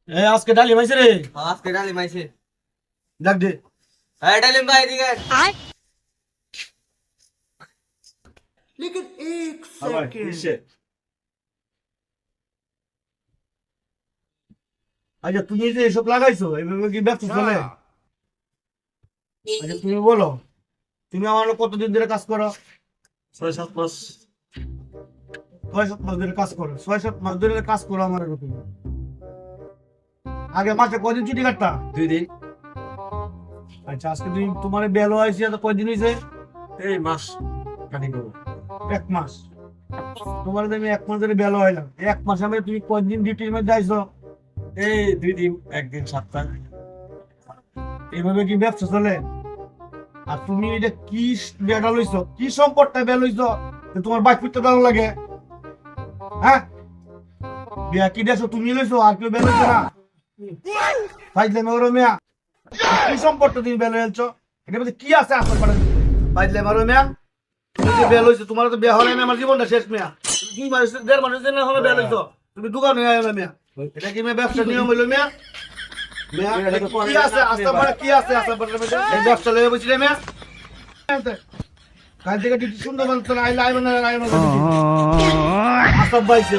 আজকে ডালি মাইছে রে। আজকে ডালিম আইছে। ডাক দে। হ্যাঁ ডালিম ভাই এদিকে আয়। আচ্ছা তুমি যে এসব লাগাইছো এইভাবে কি ব্যবসা চলে? আচ্ছা তুমি বলো, তুমি আমার লোক কতদিন ধরে কাজ করো? 6-7 মাস। 6-7 মাস ধরে কাজ করো? 6-7 মাস ধরে কাজ করো আমার এরকম। আগে মাসে কয়দিন ছুটি কাটতা? 2 দিন। আচ্ছা আজকে তুমি তোমার বেলো আইসি তো কয়দিন হয়েছে? এই মাস কাটিং করবো। 1 মাস। তোমার আমি 1 মাস ধরে বেলো আইলাম, 1 মাসে আমি তুমি কয়দিন ডিউটির মধ্যে আইছো? এই 2 দিন, 1 দিন সপ্তাহ। এইভাবে কি ব্যবসা চলে? আর তুমি এটা কি বেটা লইছো, কি সম্পদটা বেল লইছো যে তোমার বাইক করতে ভালো লাগে? হ্যাঁ বিয়া কি দেছো তুমি লইছো, আর কেউ বেল লইছো না? ফাইজলে মেরো মিয়া, কি সম্পদটা তুমি বেল লইছো? এটা মধ্যে কি আছে আসল পারে? ফাইজলে মেরো মিয়া, তুমি যে বেল লইছো, তোমার তো বিয়া হলে না, আমার জীবনটা শেষ মিয়া। তুমি মানুষ 1.5 মাস দিন হলো বেল লইছো, তুমি দোকানে আইও না মিয়া। এটা কি মিয়া ব্যবসা নিয়ম হইলো মিয়া? মিয়া কি আছে আসল পারে, কি আছে আসল পারে? এই ব্যবসা লইয়া বসছিলে মিয়া। কাল থেকে সুন্দর মানুষ আইলে আইব না, আইব না। আসাম বাইছে